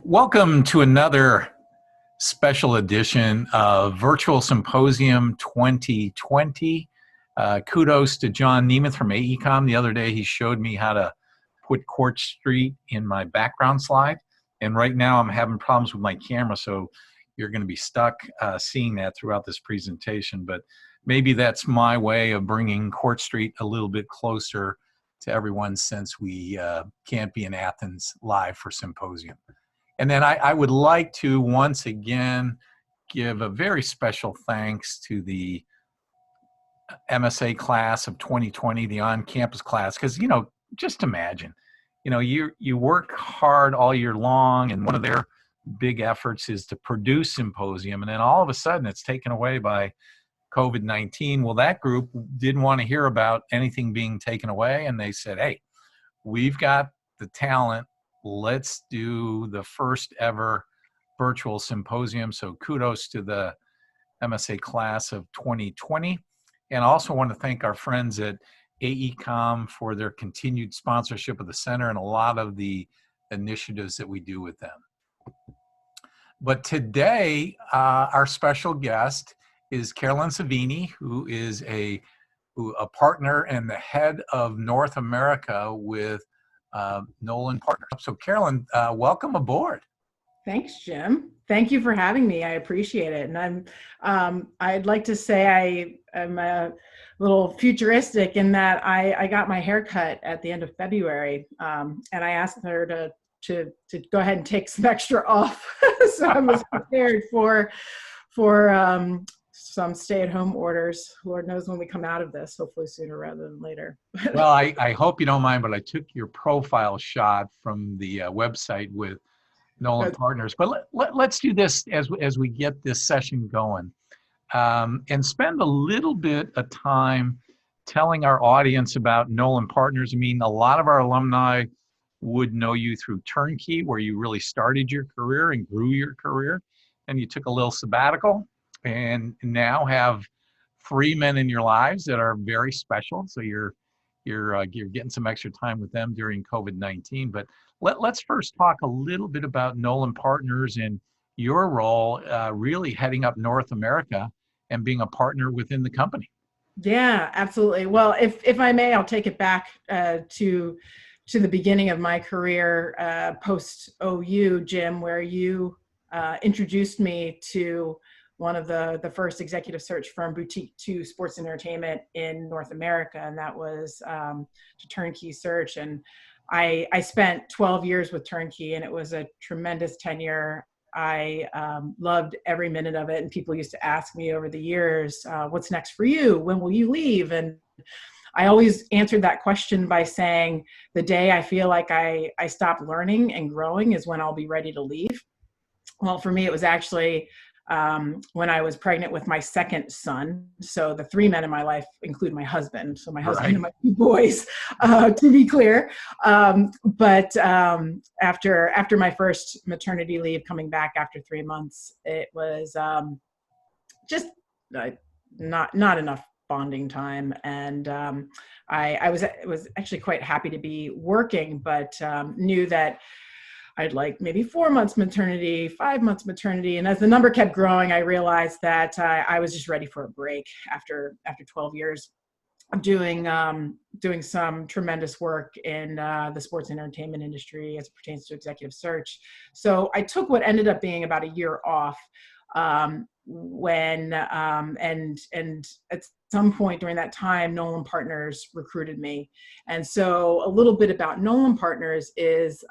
Welcome to another special edition of Virtual Symposium 2020. Kudos to John Nemeth from AECOM. The other day he showed me how to put Court Street in my background slide. And right now I'm having problems with my camera, so you're going to be stuck seeing that throughout this presentation. But maybe that's my way of bringing Court Street a little bit closer to everyone, since we can't be in Athens live for Symposium. And then I would like to once again give a very special thanks to the MSA class of 2020, the on-campus class, because, just imagine, you work hard all year long, and one of their big efforts is to produce Symposium, and then all of a sudden it's taken away by COVID-19. Well, that group didn't want to hear about anything being taken away, and they said, hey, we've got the talent. Let's do the first ever virtual symposium. So kudos to the MSA class of 2020. And I also want to thank our friends at AECOM for their continued sponsorship of the center and a lot of the initiatives that we do with them. But today, our special guest is Carolyne Savini, who is a partner and the head of North America with NOLAN Partners. So Carolyne, welcome aboard. Thanks, Jim. Thank you for having me. I appreciate it. And I'd like to say I'm a little futuristic in that I got my hair cut at the end of February, and I asked her to go ahead and take some extra off. So I was prepared for some stay-at-home orders. Lord knows when we come out of this, hopefully sooner rather than later. Well, I hope you don't mind, but I took your profile shot from the website with NOLAN Partners. But let's do this as we get this session going, and spend a little bit of time telling our audience about NOLAN Partners. I mean, a lot of our alumni would know you through Turnkey, where you really started your career and grew your career, and you took a little sabbatical, and now have three men in your lives that are very special. So you're getting some extra time with them during COVID-19. But let's first talk a little bit about NOLAN Partners and your role really heading up North America and being a partner within the company. Yeah, absolutely. Well, if I may, I'll take it back to the beginning of my career post OU, Jim, where you introduced me to one of the first executive search firm boutique to sports and entertainment in North America, and that was to Turnkey Search. And I spent 12 years with Turnkey, and it was a tremendous tenure. I loved every minute of it, and people used to ask me over the years, what's next for you? When will you leave? And I always answered that question by saying, the day I feel like I stop learning and growing is when I'll be ready to leave. Well, for me, it was actually when I was pregnant with my second son. So the three men in my life include my husband. So my husband and my two boys, to be clear. But after my first maternity leave, coming back after 3 months, it was just not enough bonding time. And I was actually quite happy to be working, but knew that I'd like maybe 4 months maternity, 5 months maternity. And as the number kept growing, I realized that I was just ready for a break after 12 years of doing some tremendous work in the sports and entertainment industry as it pertains to executive search. So I took what ended up being about a year off when and at some point during that time, NOLAN Partners recruited me. And so a little bit about NOLAN Partners is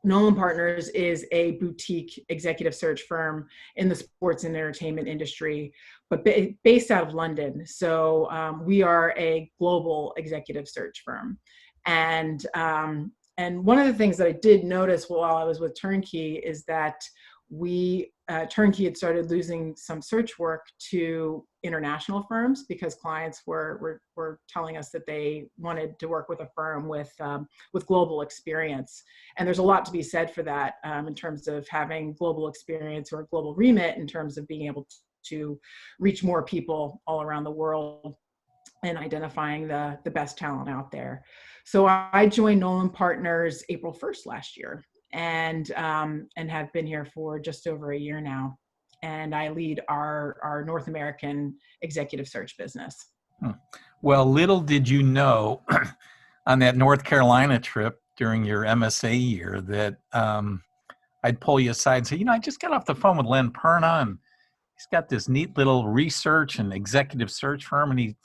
NOLAN Partners is a boutique executive search firm in the sports and entertainment industry, but based out of London. So we are a global executive search firm. And one of the things that I did notice while I was with Turnkey is that Turnkey had started losing some search work to international firms because clients were telling us that they wanted to work with a firm with global experience. And there's a lot to be said for that in terms of having global experience or global remit in terms of being able to reach more people all around the world and identifying the best talent out there. So I joined NOLAN Partners April 1st last year. and have been here for just over a year now. And I lead our North American executive search business. Well, little did you know on that North Carolina trip during your MSA year that I'd pull you aside and say, I just got off the phone with Len Perna, and he's got this neat little research and executive search firm, and he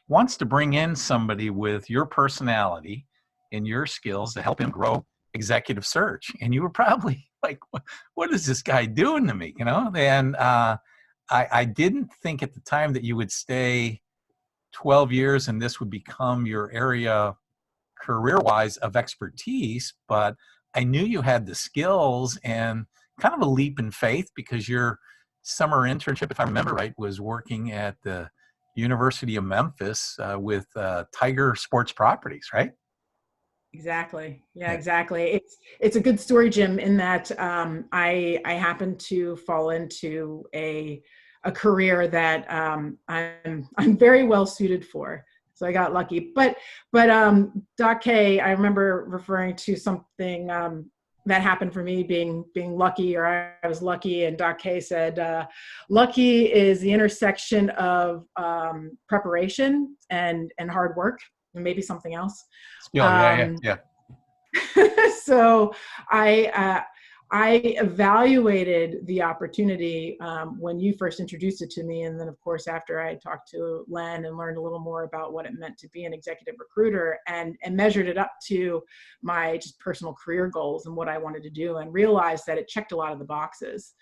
wants to bring in somebody with your personality and your skills to help him grow executive search. And you were probably like, what is this guy doing to me? And I didn't think at the time that you would stay 12 years and this would become your area career-wise of expertise, but I knew you had the skills, and kind of a leap in faith because your summer internship, if I remember right, was working at the University of Memphis with Tiger Sports Properties, right? Exactly. Yeah, exactly. It's a good story, Jim, in that I happened to fall into a career that I'm very well suited for. So I got lucky. But Doc K, I remember referring to something that happened for me being lucky, or I was lucky, and Doc K said, lucky is the intersection of preparation and hard work, and maybe something else. Yeah. So I evaluated the opportunity when you first introduced it to me, and then of course after I talked to Len and learned a little more about what it meant to be an executive recruiter, and measured it up to my just personal career goals and what I wanted to do, and realized that it checked a lot of the boxes.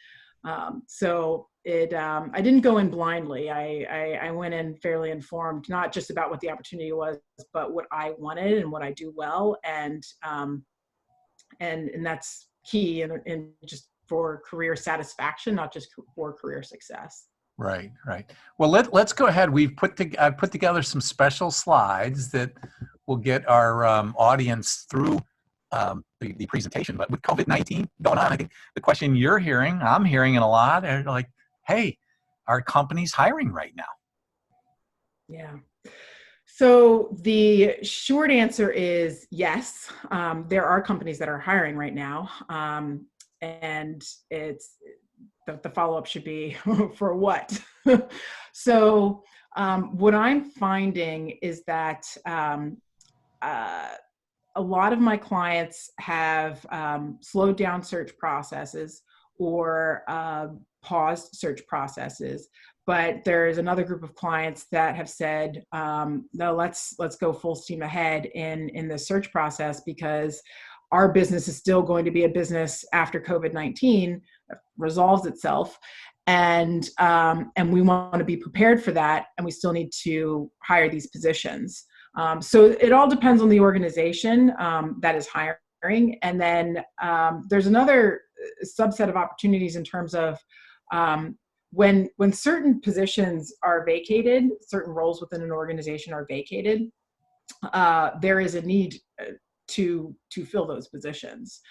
So I didn't go in blindly. I went in fairly informed, not just about what the opportunity was, but what I wanted and what I do well, and that's key in just for career satisfaction, not just for career success. Right. Well, let's go ahead. I've put together some special slides that will get our audience through the presentation. But with COVID-19 going on, I think the question I'm hearing it a lot, and like, hey, are companies hiring right now? Yeah. So the short answer is yes. There are companies that are hiring right now, and it's the follow-up should be for what? So what I'm finding is that a lot of my clients have slowed down search processes or paused search processes. But there's another group of clients that have said, no, let's go full steam ahead in the search process, because our business is still going to be a business after COVID-19 resolves itself. And we want to be prepared for that. And we still need to hire these positions. So it all depends on the organization that is hiring. And then there's another subset of opportunities in terms of when certain positions are vacated, certain roles within an organization are vacated, there is a need to fill those positions.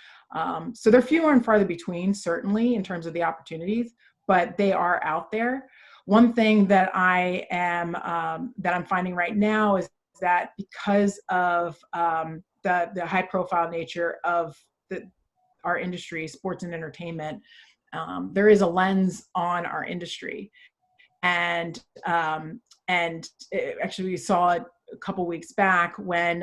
So they're fewer and farther between, certainly, in terms of the opportunities, but they are out there. One thing that I'm finding right now is that because of the high profile nature of our industry, sports and entertainment, there is a lens on our industry. And actually we saw it a couple weeks back when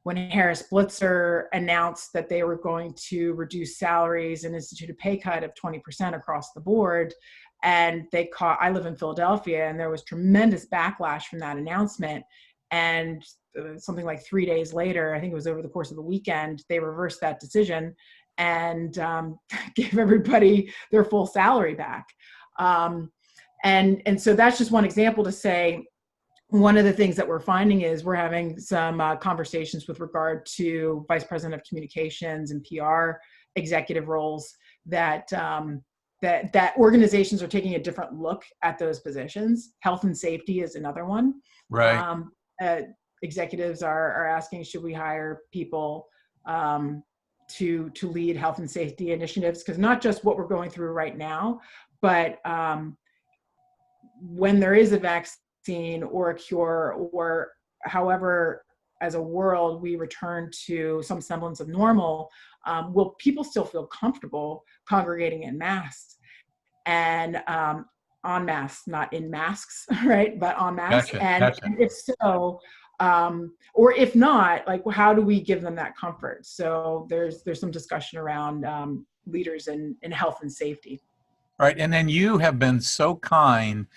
Harris Blitzer announced that they were going to reduce salaries and institute a pay cut of 20% across the board. And I live in Philadelphia, and there was tremendous backlash from that announcement. And something like 3 days later, I think it was over the course of the weekend, they reversed that decision and gave everybody their full salary back. And so that's just one example to say, one of the things that we're finding is we're having some conversations with regard to vice president of communications and PR executive roles that organizations are taking a different look at those positions. Health and safety is another one. Right. Executives are asking, should we hire people to lead health and safety initiatives? Because not just what we're going through right now, but when there is a vaccine or a cure, or however, as a world, we return to some semblance of normal, will people still feel comfortable congregating in mass and en masse, not in masks, right? But en masse. Gotcha. And Gotcha. if so, or if not, like, how do we give them that comfort? So there's some discussion around leaders in health and safety. Right. And then you have been so kind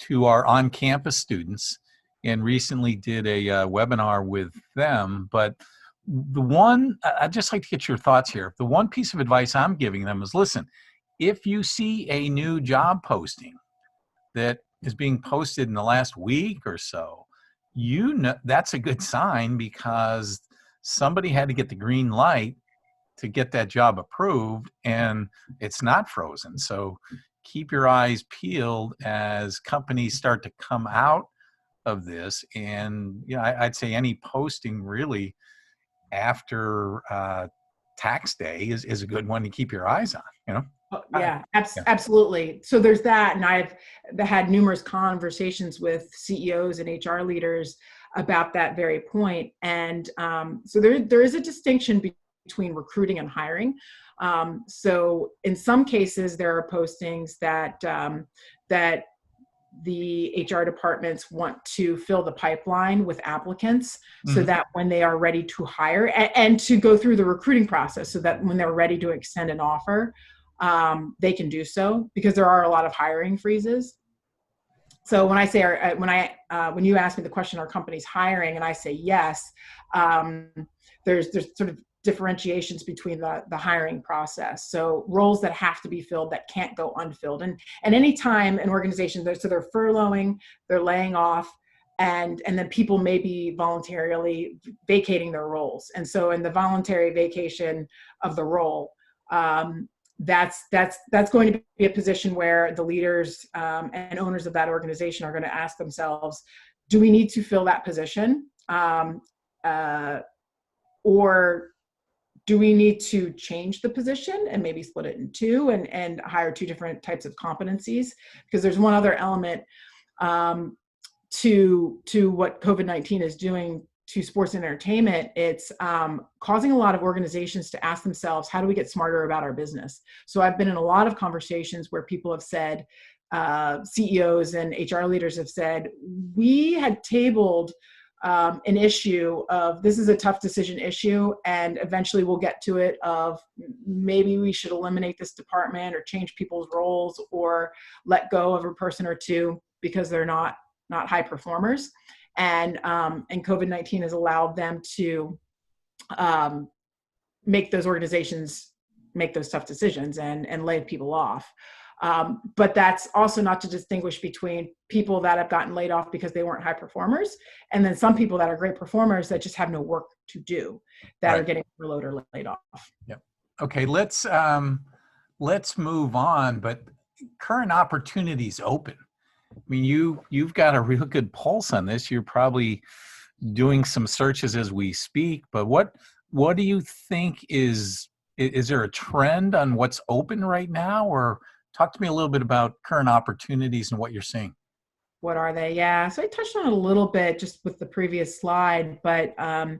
to our on-campus students and recently did a webinar with them. But the one, I'd just like to get your thoughts here. The one piece of advice I'm giving them is, listen, if you see a new job posting that is being posted in the last week or so, you know that's a good sign, because somebody had to get the green light to get that job approved, and it's not frozen. So keep your eyes peeled as companies start to come out of this. And I'd say any posting really after tax day is a good one to keep your eyes on. Oh, yeah, Yeah. absolutely. So there's that. And I've had numerous conversations with CEOs and HR leaders about that very point. And so there is a distinction between recruiting and hiring. So in some cases, there are postings that the HR departments want to fill the pipeline with applicants, so that when they are ready to hire and to go through the recruiting process, so that when they're ready to extend an offer, they can do so, because there are a lot of hiring freezes. So when I say, when you ask me the question, are companies hiring, and I say yes, there's sort of differentiations between the hiring process. So roles that have to be filled that can't go unfilled, and anytime an organization, they're furloughing, they're laying off, and then people may be voluntarily vacating their roles. And so in the voluntary vacation of the role, that's going to be a position where the leaders and owners of that organization are going to ask themselves, do we need to fill that position? Or do we need to change the position and maybe split it in two and hire two different types of competencies? Because there's one other element to what COVID-19 is doing to sports and entertainment. It's causing a lot of organizations to ask themselves, how do we get smarter about our business? So I've been in a lot of conversations where people have said, CEOs and HR leaders have said, we had tabled an issue of, this is a tough decision issue, and eventually we'll get to it, of maybe we should eliminate this department or change people's roles or let go of a person or two because they're not high performers. And COVID-19 has allowed them to make those organizations make those tough decisions and lay people off. But that's also not to distinguish between people that have gotten laid off because they weren't high performers, and then some people that are great performers that just have no work to do, that are getting furloughed or laid off. Yep. Okay, let's move on. But current opportunities open. I mean, you've got a real good pulse on this. You're probably doing some searches as we speak. But what do you think is there a trend on what's open right now, or talk to me a little bit about current opportunities and what you're seeing? What are they? Yeah, so I touched on it a little bit just with the previous slide, but I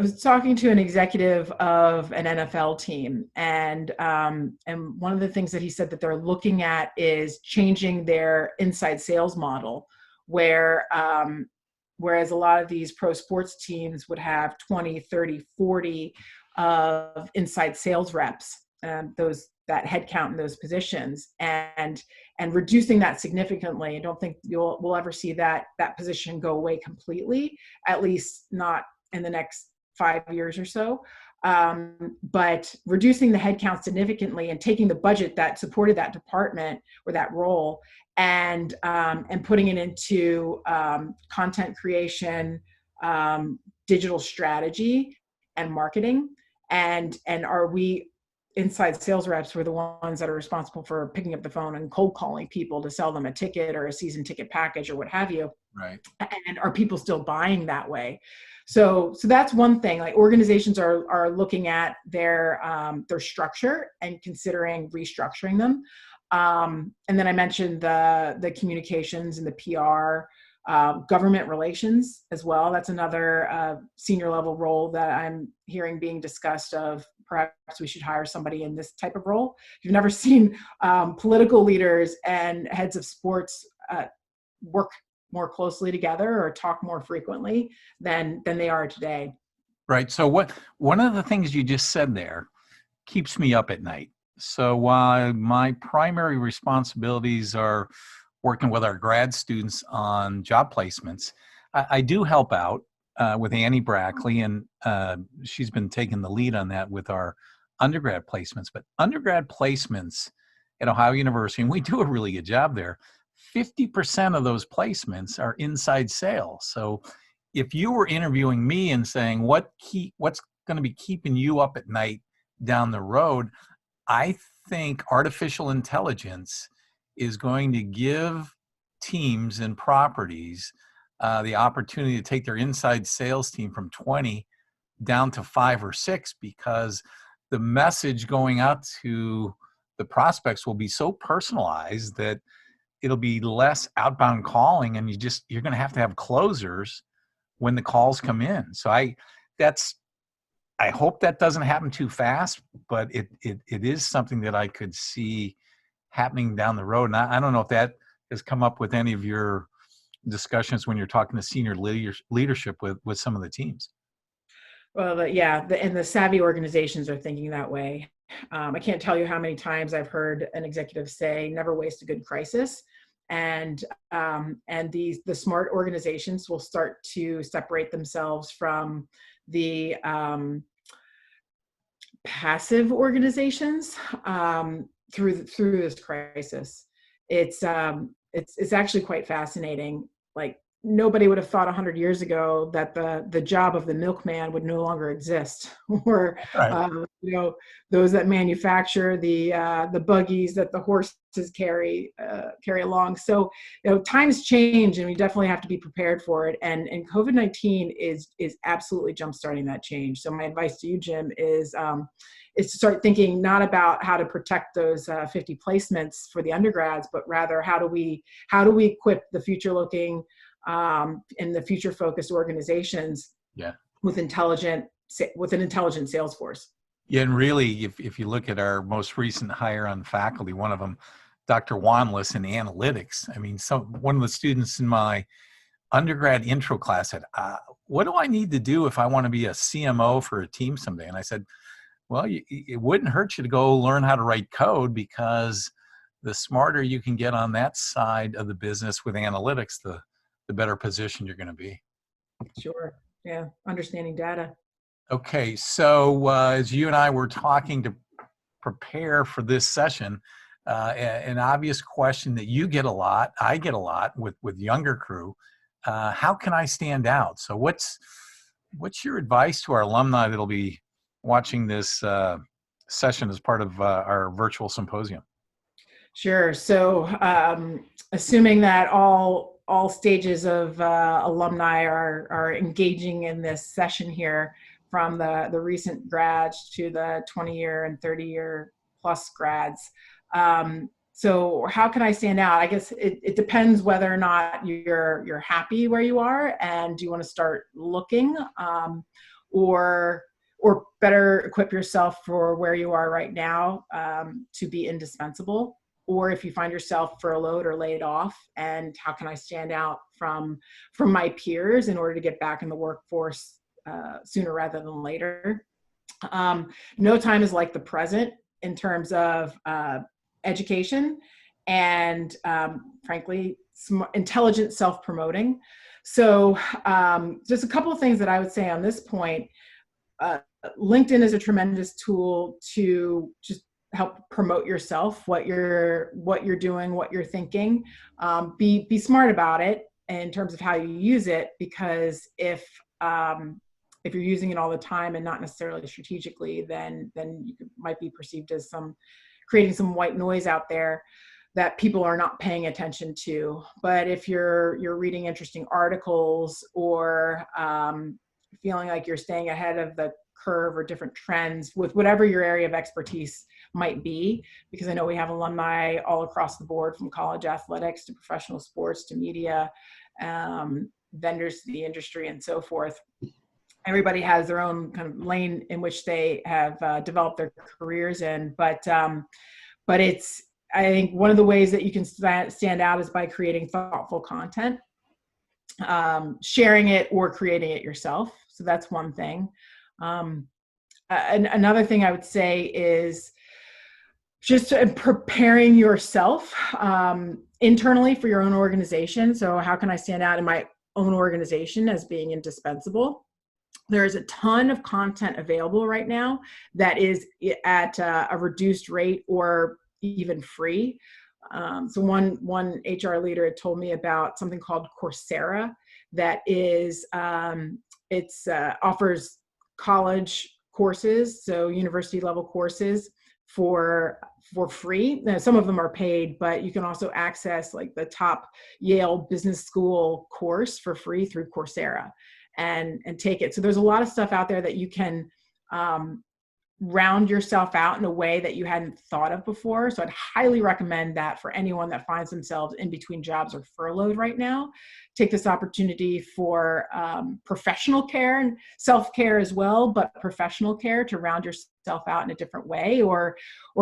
was talking to an executive of an NFL team, and one of the things that he said that they're looking at is changing their inside sales model, where whereas a lot of these pro sports teams would have 20, 30, 40 of inside sales reps, that headcount in those positions, and reducing that significantly. I don't think we'll ever see that position go away completely, at least not in the next 5 years or so. But reducing the headcount significantly and taking the budget that supported that department or that role and putting it into content creation, digital strategy, and marketing. And are we inside sales reps were the ones that are responsible for picking up the phone and cold calling people to sell them a ticket or a season ticket package or what have you. Right. And are people still buying that way? So that's one thing. Like, organizations are looking at their structure and considering restructuring them. And then I mentioned the communications and the PR government relations as well. That's another senior level role that I'm hearing being discussed of perhaps we should hire somebody in this type of role. You've never seen political leaders and heads of sports work more closely together or talk more frequently than they are today. Right. So one of the things you just said there keeps me up at night. So while my primary responsibilities are working with our grad students on job placements, I do help out with Annie Brackley, and she's been taking the lead on that with our undergrad placements. But undergrad placements at Ohio University, and we do a really good job there, 50% of those placements are inside sales. So if you were interviewing me and saying what's going to be keeping you up at night down the road, I think artificial intelligence is going to give teams and properties the opportunity to take their inside sales team from 20 down to 5 or 6, because the message going out to the prospects will be so personalized that it'll be less outbound calling, and you're going to have closers when the calls come in. So I hope that doesn't happen too fast, but it is something that I could see happening down the road. And I don't know if that has come up with any of your discussions when you're talking to senior leadership with some of the teams. Well, and the savvy organizations are thinking that way. I can't tell you how many times I've heard an executive say, "Never waste a good crisis." And the smart organizations will start to separate themselves from the passive organizations through this crisis. It's actually quite fascinating. Like, nobody would have thought 100 years ago that the job of the milkman would no longer exist, or Right. Those that manufacture the buggies that the horses carry along. So times change, and we definitely have to be prepared for it. And COVID-19 is absolutely jumpstarting that change. So my advice to you, Jim, is to start thinking not about how to protect those 50 placements for the undergrads, but rather how do we equip the future-looking and the future-focused organizations with an intelligent sales force. Yeah, and really, if you look at our most recent hire on faculty, one of them, Dr. Wanless in analytics. I mean, one of the students in my undergrad intro class said, "What do I need to do if I want to be a CMO for a team someday?" And I said, "Well, it wouldn't hurt you to go learn how to write code, because the smarter you can get on that side of the business with analytics, the better position you're going to be." Sure. Yeah. Understanding data. Okay. So as you and I were talking to prepare for this session, an obvious question that you get a lot, I get a lot with younger crew, how can I stand out? So what's your advice to our alumni that'll be watching this session as part of our virtual symposium? Sure. So assuming that all stages of alumni are engaging in this session here, from the recent grads to the 20-year and 30-year plus grads. So how can I stand out? I guess it depends whether or not you're happy where you are and do you want to start looking, or better equip yourself for where you are right now to be indispensable. Or if you find yourself furloughed or laid off, and how can I stand out from my peers in order to get back in the workforce sooner rather than later. No time is like the present in terms of education and frankly, intelligent self-promoting. So just a couple of things that I would say on this point. LinkedIn is a tremendous tool to just help promote yourself, what you're doing, what you're thinking. Be smart about it in terms of how you use it, because if you're using it all the time and not necessarily strategically, then you might be perceived as creating some white noise out there that people are not paying attention to. But if you're reading interesting articles, or feeling like you're staying ahead of the curve or different trends with whatever your area of expertise might be, because I know we have alumni all across the board, from college athletics to professional sports to media vendors to the industry and so forth. Everybody has their own kind of lane in which they have developed their careers in, but it's, I think one of the ways that you can stand out is by creating thoughtful content, sharing it or creating it yourself. So that's one thing. Another thing I would say is just preparing yourself internally for your own organization. So how can I stand out in my own organization as being indispensable? There's a ton of content available right now that is at a reduced rate or even free. So one HR leader had told me about something called Coursera that is, offers college courses, so university level courses for free. Now, some of them are paid, but you can also access like the top Yale Business School course for free through Coursera and take it. So there's a lot of stuff out there that you can round yourself out in a way that you hadn't thought of before. So I'd highly recommend that for anyone that finds themselves in between jobs or furloughed right now. Take this opportunity for professional care and self-care as well, but professional care to round yourself out in a different way, or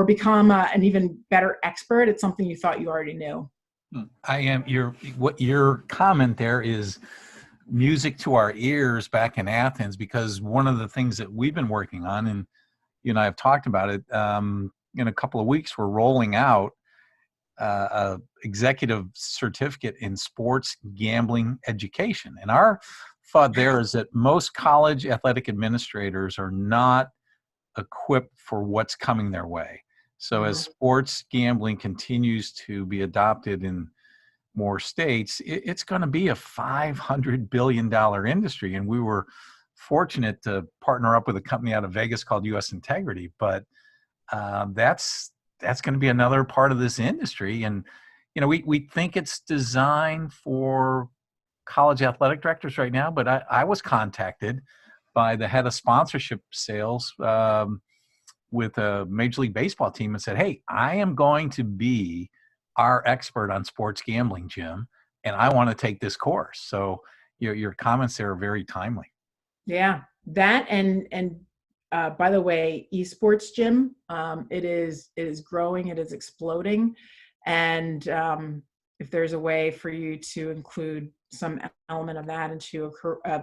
become an even better expert at something you thought you already knew. Your comment there is music to our ears back in Athens, because one of the things that we've been working on, and you and I have talked about it, in a couple of weeks, we're rolling out a executive certificate in sports gambling education. And our thought there is that most college athletic administrators are not equipped for what's coming their way. So as sports gambling continues to be adopted in more states, it's going to be a $500 billion industry. And we were fortunate to partner up with a company out of Vegas called US Integrity, but that's going to be another part of this industry. And, you know, we think it's designed for college athletic directors right now, but I was contacted by the head of sponsorship sales with a Major League Baseball team and said, hey, I am going to be our expert on sports gambling, Jim, and I want to take this course. So your comments there are very timely. Yeah, that and by the way, esports, Jim, it is growing, it is exploding, and if there's a way for you to include some element of that into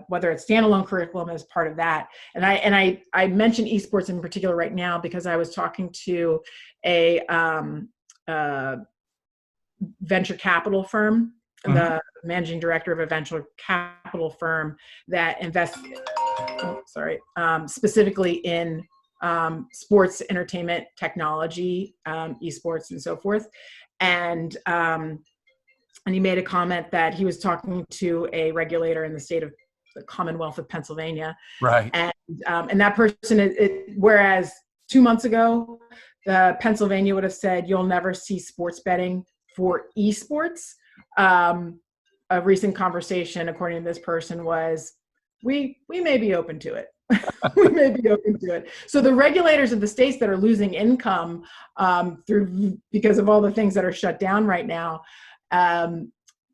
whether it's standalone curriculum as part of that, and I mentioned esports in particular right now because I was talking to a venture capital firm, the managing director of a venture capital firm that invests, specifically in sports entertainment technology, esports and so forth. And he made a comment that he was talking to a regulator in the state of the Commonwealth of Pennsylvania. Right. And that person, whereas 2 months ago, Pennsylvania would have said, you'll never see sports betting for esports. A recent conversation, according to this person, was, we may be open to it. We may be open to it. So the regulators of the states that are losing income because of all the things that are shut down right now, I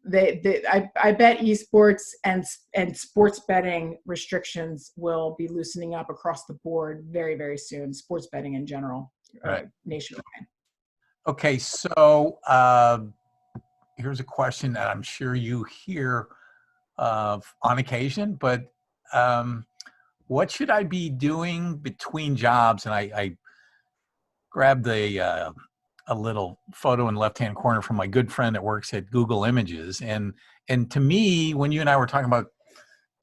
bet esports and sports betting restrictions will be loosening up across the board very, very soon. Sports betting in general, nationwide. Okay, so here's a question that I'm sure you hear on occasion, but what should I be doing between jobs? And I grabbed a little photo in the left-hand corner from my good friend that works at Google Images. And to me, when you and I were talking about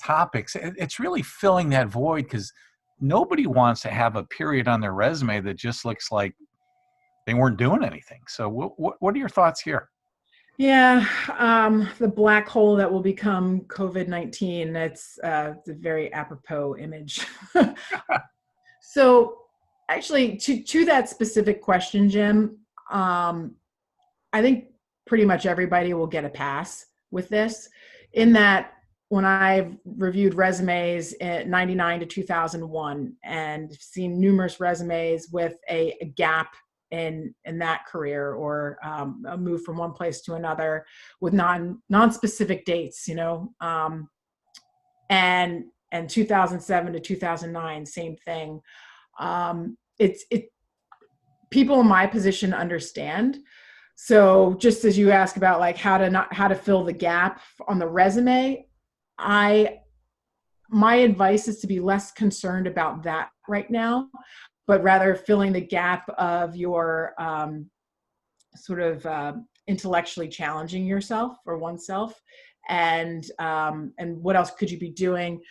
topics, it's really filling that void, because nobody wants to have a period on their resume that just looks like they weren't doing anything. So what are your thoughts here? Yeah, the black hole that will become COVID-19, that's a very apropos image. So actually, to that specific question, Jim, I think pretty much everybody will get a pass with this, in that when I've reviewed resumes in 99 to 2001 and seen numerous resumes with a gap in that career, or a move from one place to another with non-specific dates, and 2007 to 2009, same thing. It people in my position understand. So just as you ask about like how to fill the gap on the resume, my advice is to be less concerned about that right now, but rather filling the gap of your sort of intellectually challenging yourself or oneself, and what else could you be doing?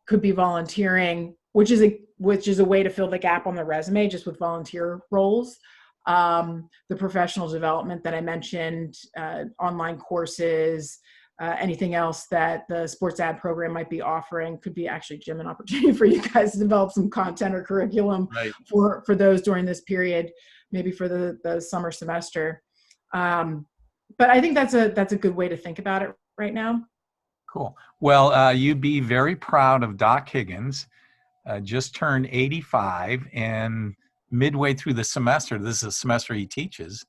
Could be volunteering, which is a way to fill the gap on the resume, just with volunteer roles. The professional development that I mentioned, online courses, anything else that the sports ad program might be offering could be actually, Jim, an opportunity for you guys to develop some content or curriculum Right. for those during this period, maybe for the summer semester. But I think that's a good way to think about it right now. Cool. Well, you'd be very proud of Doc Higgins. Just turned 85, and midway through the semester, this is a semester he teaches,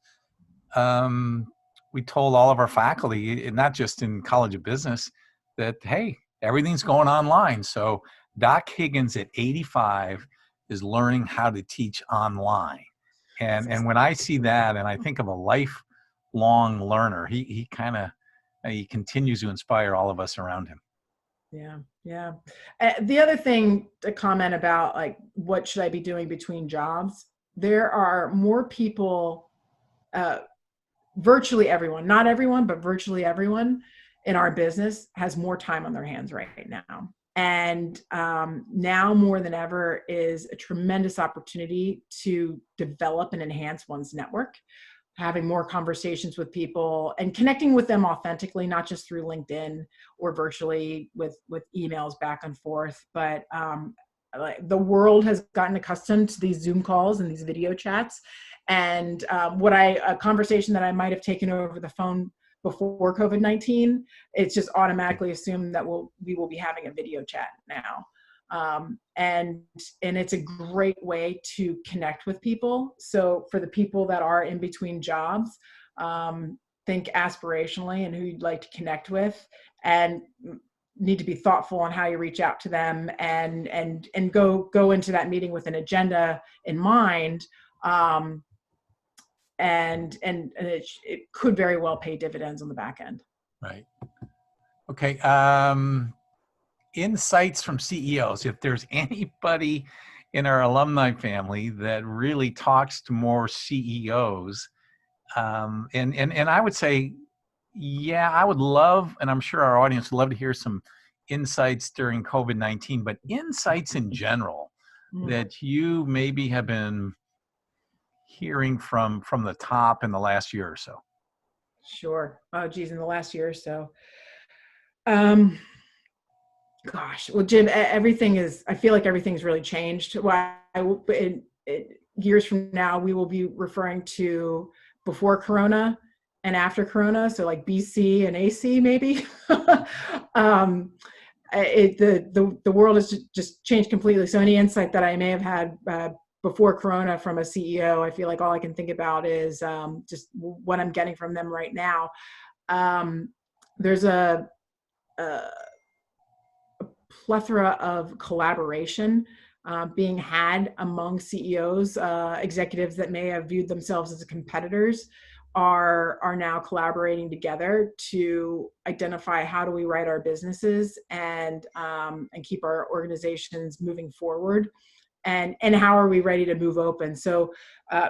we told all of our faculty, not just in College of Business, that, hey, everything's going online. So Doc Higgins at 85 is learning how to teach online. And when I see that, and I think of a lifelong learner, he continues to inspire all of us around him. Yeah. The other thing to comment about, like, what should I be doing between jobs? There are more people, virtually everyone, not everyone, but virtually everyone in our business has more time on their hands right now. And now more than ever is a tremendous opportunity to develop and enhance one's network, having more conversations with people and connecting with them authentically, not just through LinkedIn or virtually with emails back and forth. But the world has gotten accustomed to these Zoom calls and these video chats. And a conversation that I might have taken over the phone before COVID-19, it's just automatically assumed that we will be having a video chat now. And it's a great way to connect with people. So for the people that are in between jobs, think aspirationally and who you'd like to connect with, and need to be thoughtful on how you reach out to them, and go into that meeting with an agenda in mind. And it could very well pay dividends on the back end. Right. Okay. Insights from CEOs. If there's anybody in our alumni family that really talks to more CEOs, and I would say, yeah, I would love, and I'm sure our audience would love to hear some insights during COVID-19, but insights in general that you maybe have been hearing from the top in the last year or so. Sure. Oh, geez, in the last year or so. Gosh, well, Jim, I feel like everything's really changed. Well, years from now, we will be referring to before Corona and after Corona. So like BC and AC, maybe. The world has just changed completely. So any insight that I may have had before Corona from a CEO, I feel like all I can think about is just what I'm getting from them right now. There's a plethora of collaboration being had among CEOs. Executives that may have viewed themselves as competitors are now collaborating together to identify how do we write our businesses and keep our organizations moving forward, and how are we ready to move open. So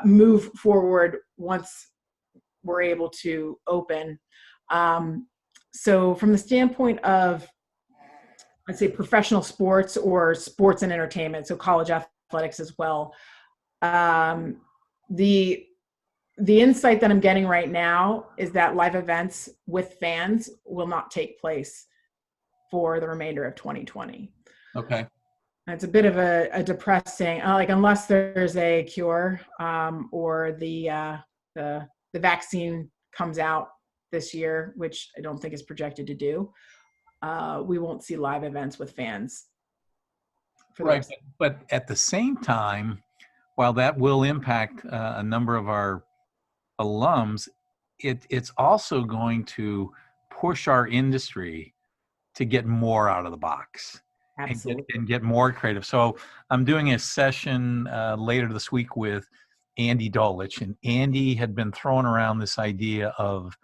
move forward once we're able to open. So from the standpoint of, I'd say, professional sports or sports and entertainment, so college athletics as well, the insight that I'm getting right now is that live events with fans will not take place for the remainder of 2020. Okay. It's a bit of a depressing, unless there's a cure or the vaccine comes out this year, which I don't think is projected to do. We won't see live events with fans. Right, but at the same time, while that will impact a number of our alums, it's also going to push our industry to get more out of the box Absolutely. and get more creative. So I'm doing a session later this week with Andy Dolich, and Andy had been throwing around this idea of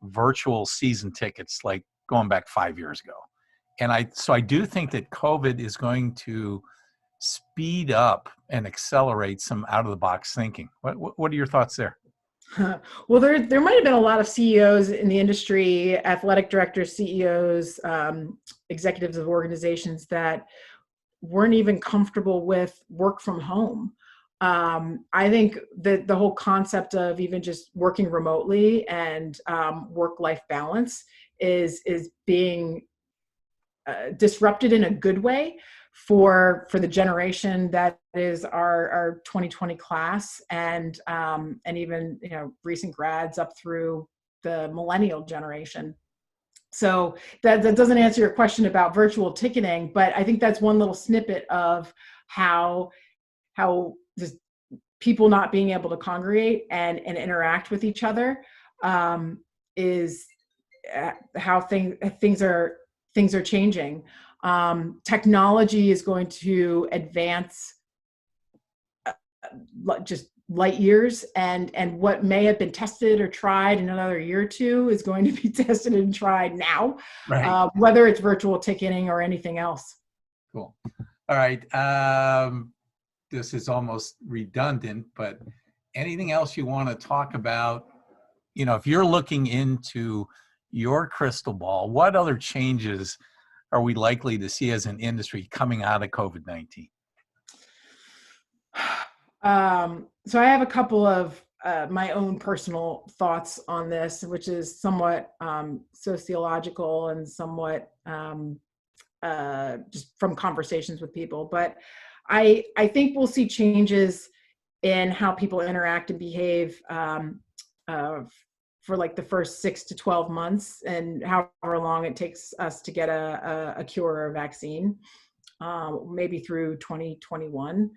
virtual season tickets, like going back 5 years ago. And I do think that COVID is going to speed up and accelerate some out of the box thinking. What are your thoughts there? Well, there might have been a lot of CEOs in the industry, athletic directors, CEOs, executives of organizations that weren't even comfortable with work from home. I think that the whole concept of even just working remotely and work-life balance is being disrupted in a good way for the generation that is our 2020 class, and even recent grads up through the millennial generation. So that doesn't answer your question about virtual ticketing, but I think that's one little snippet of how just people not being able to congregate and interact with each other is how things are changing. Technology is going to advance just light years, and what may have been tested or tried in another year or two is going to be tested and tried now, Right. whether it's virtual ticketing or anything else. Cool. All right. This is almost redundant, but anything else you want to talk about? If you're looking into your crystal ball, what other changes are we likely to see as an industry coming out of COVID-19? So I have a couple of my own personal thoughts on this, which is somewhat sociological and somewhat just from conversations with people. But I think we'll see changes in how people interact and behave for like the first 6 to 12 months, and however long it takes us to get a cure or a vaccine, maybe through 2021.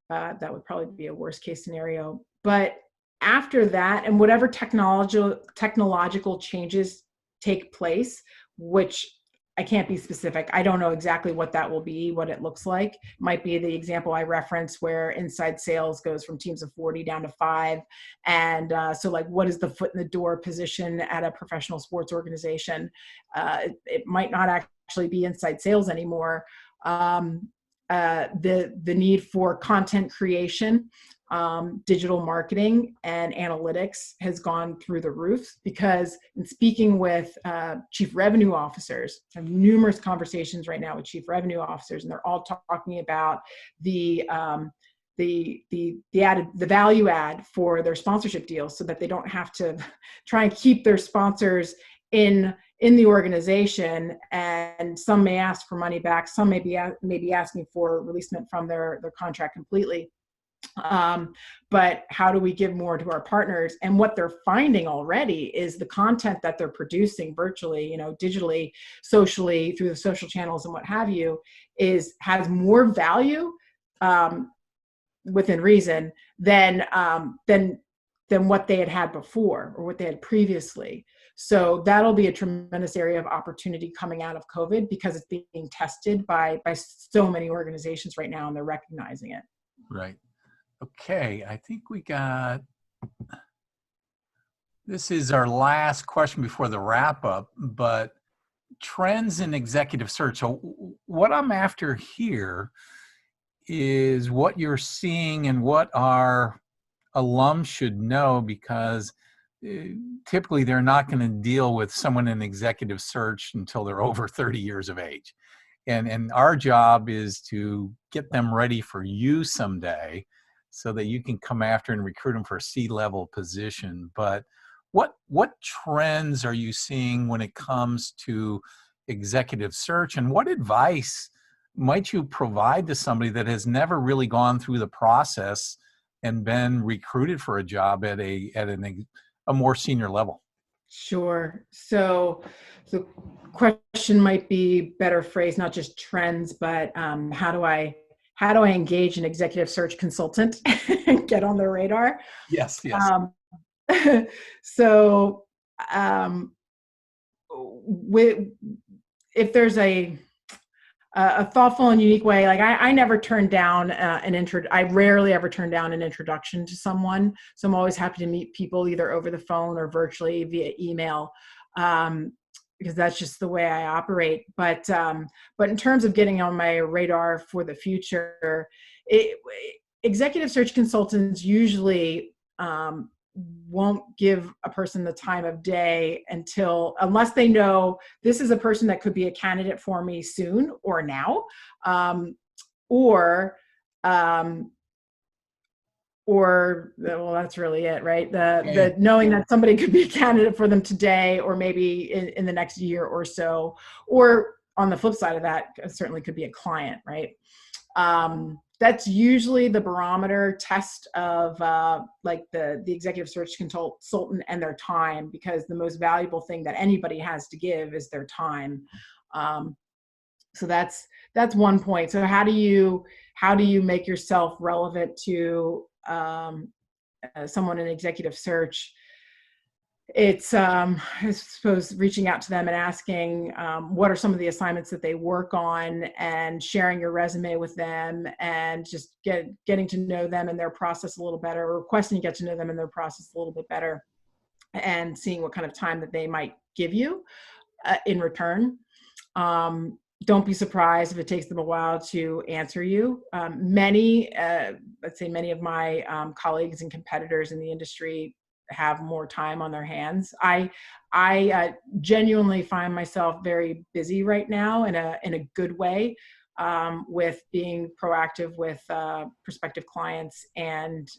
That would probably be a worst case scenario. But after that, and whatever technological changes take place, which I can't be specific. I don't know exactly what that will be, what it looks like. It might be the example I referenced where inside sales goes from teams of 40 down to 5. And so like, what is the foot in the door position at a professional sports organization? It might not actually be inside sales anymore. The need for content creation, digital marketing, and analytics has gone through the roof, because in speaking with chief revenue officers, I have numerous conversations right now with chief revenue officers, and they're all talking about the value add for their sponsorship deals, so that they don't have to try and keep their sponsors in the organization. And some may ask for money back, some may be asking for releasement from their contract completely. But how do we give more to our partners? And what they're finding already is the content that they're producing virtually, digitally, socially, through the social channels and what have you, has more value within reason than what they had before or what they had previously. So that'll be a tremendous area of opportunity coming out of COVID, because it's being tested by so many organizations right now, and they're recognizing it. Right. Okay, I think this is our last question before the wrap up, but trends in executive search. So what I'm after here is what you're seeing and what our alums should know, because typically they're not going to deal with someone in executive search until they're over 30 years of age. And our job is to get them ready for you someday, so that you can come after and recruit them for a C-level position. But what trends are you seeing when it comes to executive search, and what advice might you provide to somebody that has never really gone through the process and been recruited for a job at a more senior level? Sure. So the question might be better phrased, not just trends, but how do I how do I engage an executive search consultant and get on their radar? Yes, yes. Um, so, um, with, if there's a thoughtful and unique way, like I never turn down I rarely ever turn down an introduction to someone. So I'm always happy to meet people either over the phone or virtually via email. Because that's just the way I operate. But in terms of getting on my radar for the future, executive search consultants usually won't give a person the time of day unless they know this is a person that could be a candidate for me soon or now, or well, that's really it, right? The knowing that somebody could be a candidate for them today, or maybe in the next year or so, or on the flip side of that, certainly could be a client, right? That's usually the barometer test of like the executive search consultant and their time, because the most valuable thing that anybody has to give is their time. So that's one point. So how do you make yourself relevant to someone in executive search? It's I suppose reaching out to them and asking what are some of the assignments that they work on, and sharing your resume with them, and just getting to know them and their process a little better, or requesting to get to know them and their process a little bit better, and seeing what kind of time that they might give you in return. Don't be surprised if it takes them a while to answer you. Let's say many of my colleagues and competitors in the industry have more time on their hands. I genuinely find myself very busy right now in a good way, with being proactive with prospective clients and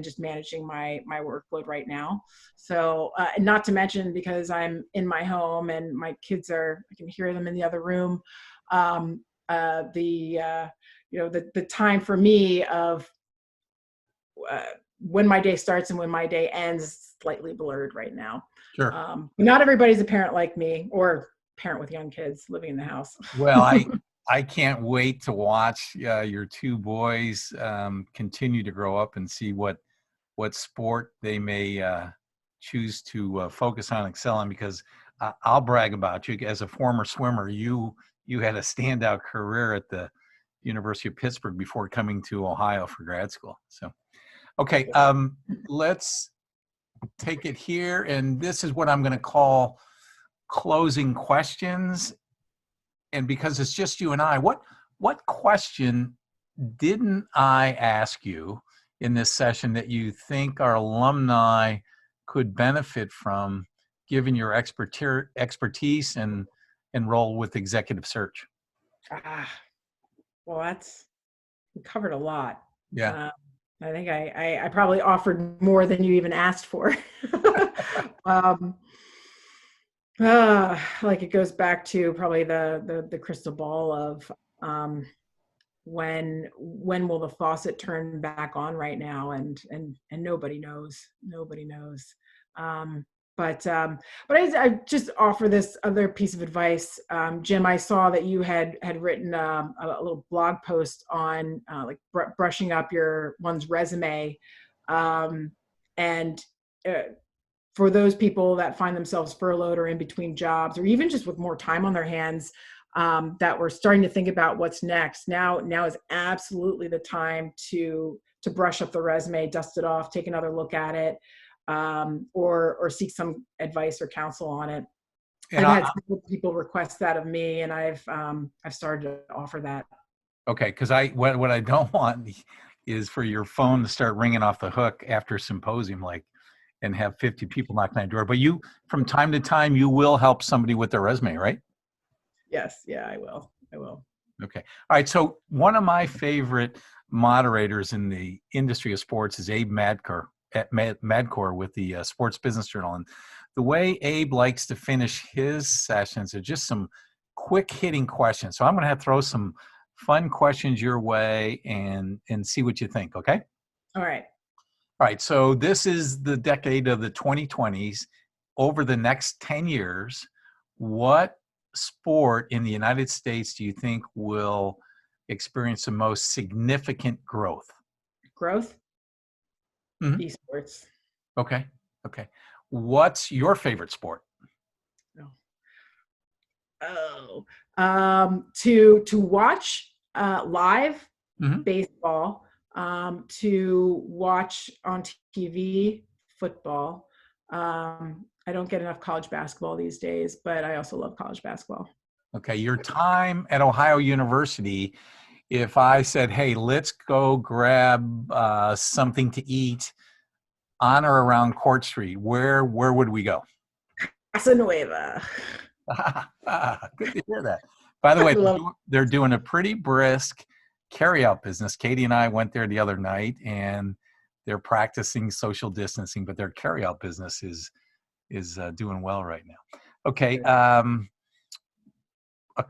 just managing my workload right now. So not to mention, because I'm in my home and my kids I can hear them in the other room. The time for me of when my day starts and when my day ends is slightly blurred right now. Sure. Not everybody's a parent like me, or parent with young kids living in the house. Well, I can't wait to watch your two boys continue to grow up and see what sport they may choose to focus on, excel in, because I'll brag about you. As a former swimmer, you had a standout career at the University of Pittsburgh before coming to Ohio for grad school. So, okay, let's take it here. And this is what I'm going to call closing questions. And because it's just you and I, what question didn't I ask you in this session that you think our alumni could benefit from, given your expertise and role with executive search? Well, we covered a lot. Yeah. I think I probably offered more than you even asked for. Like it goes back to probably the crystal ball of when will the faucet turn back on right now, and nobody knows. But I just offer this other piece of advice. Jim, I saw that you had written a little blog post on like brushing up one's resume, and for those people that find themselves furloughed or in between jobs, or even just with more time on their hands, that we're starting to think about what's next. Now is absolutely the time to brush up the resume, dust it off, take another look at it, or seek some advice or counsel on it. And I've had several people request that of me, and I've started to offer that. Okay, because what I don't want is for your phone to start ringing off the hook after Symposium, and have 50 people knocking on your door. But you, from time to time, you will help somebody with their resume, right? Yes. Yeah, I will. Okay. All right. So one of my favorite moderators in the industry of sports is Abe Madkour with the Sports Business Journal. And the way Abe likes to finish his sessions are just some quick hitting questions. So I'm going to have to throw some fun questions your way and see what you think. Okay. All right. All right. So this is the decade of the 2020s. Over the next 10 years, what sport in the United States do you think will experienced the most significant growth? Growth, Mhm. esports. Okay. Okay. What's your favorite sport? Oh, to watch live Mhm. baseball, to watch on TV football. I don't get enough college basketball these days, but I also love college basketball. Okay. Your time at Ohio University, if I said, hey, let's go grab something to eat on or around Court Street, where would we go? Casa Nueva. Good to hear that. By the I way, love they're doing a pretty brisk carryout business. Katie and I went there the other night, and they're practicing social distancing, but their carryout business is doing well right now. Okay, it. a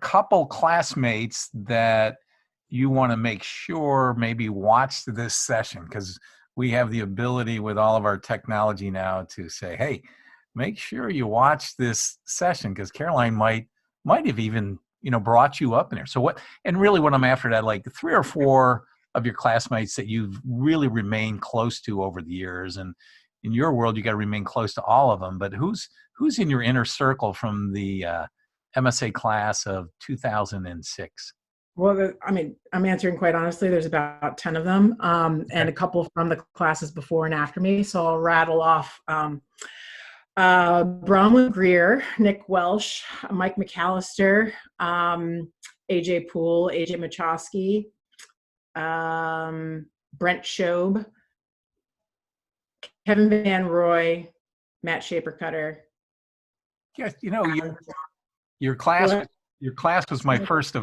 couple classmates that you want to make sure maybe watch this session, because we have the ability with all of our technology now to say, hey, make sure you watch this session, because Carolyne might have even brought you up in there. So what, and really what I'm after, that like 3 or 4 of your classmates that you've really remained close to over the years, and in your world you got to remain close to all of them, but who's in your inner circle from the MSA class of 2006? Well, I mean, I'm answering quite honestly. There's about 10 of them, Okay. and a couple from the classes before and after me. So I'll rattle off Bronwyn Greer, Nick Welsh, Mike McAllister, AJ Poole, AJ Machowski, Brent Shobe, Kevin Van Roy, Matt Shapercutter. Yes, Adam, your go class ahead. was my first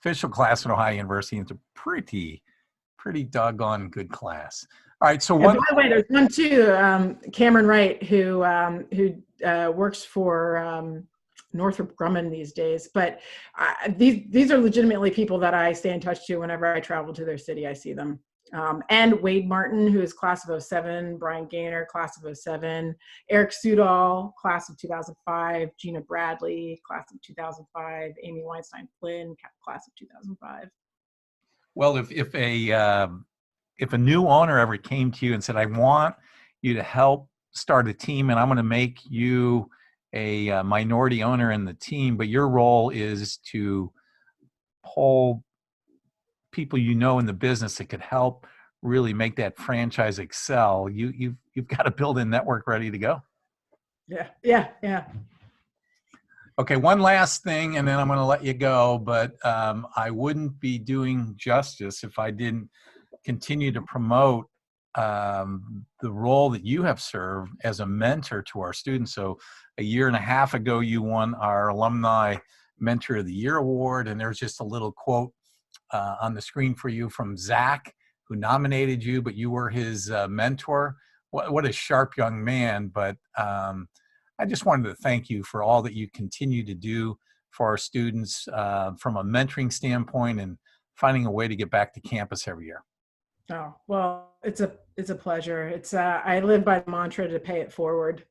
official class at Ohio University. It's a pretty doggone good class. All right, so And one. by the way, there's one too, Cameron Wright, who works for Northrop Grumman these days. But these are legitimately people that I stay in touch to whenever I travel to their city. I see them. And Wade Martin, who is class of '07, Brian Gaynor, class of '07, Eric Sudol, class of 2005, Gina Bradley, class of 2005, Amy Weinstein Flynn, class of 2005. Well, if a new owner ever came to you and said, I want you to help start a team, and I'm going to make you a minority owner in the team, but your role is to pull people in the business that could help really make that franchise excel, you've got a built-in network ready to go. Yeah. Okay, one last thing, and then I'm going to let you go, but I wouldn't be doing justice if I didn't continue to promote the role that you have served as a mentor to our students. So a year and a half ago, you won our Alumni Mentor of the Year Award, and there's just a little quote on the screen for you from Zach, who nominated you, but you were his mentor. What a sharp young man. But I just wanted to thank you for all that you continue to do for our students from a mentoring standpoint and finding a way to get back to campus every year. Oh, well, it's a pleasure. It's I live by the mantra to pay it forward.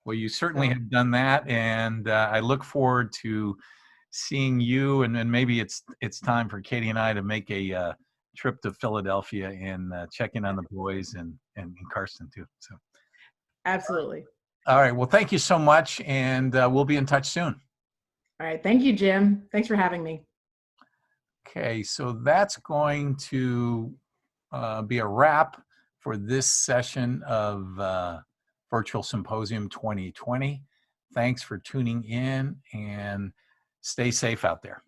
Well, you certainly So, have done that, and I look forward to seeing you. And then maybe it's time for Katie and I to make a trip to Philadelphia and check in on the boys and Karsten too. So, absolutely. all right. Well, thank you so much, and we'll be in touch soon. All right. Thank you, Jim. Thanks for having me. Okay, so that's going to be a wrap for this session of Virtual Symposium 2020. Thanks for tuning in, and stay safe out there.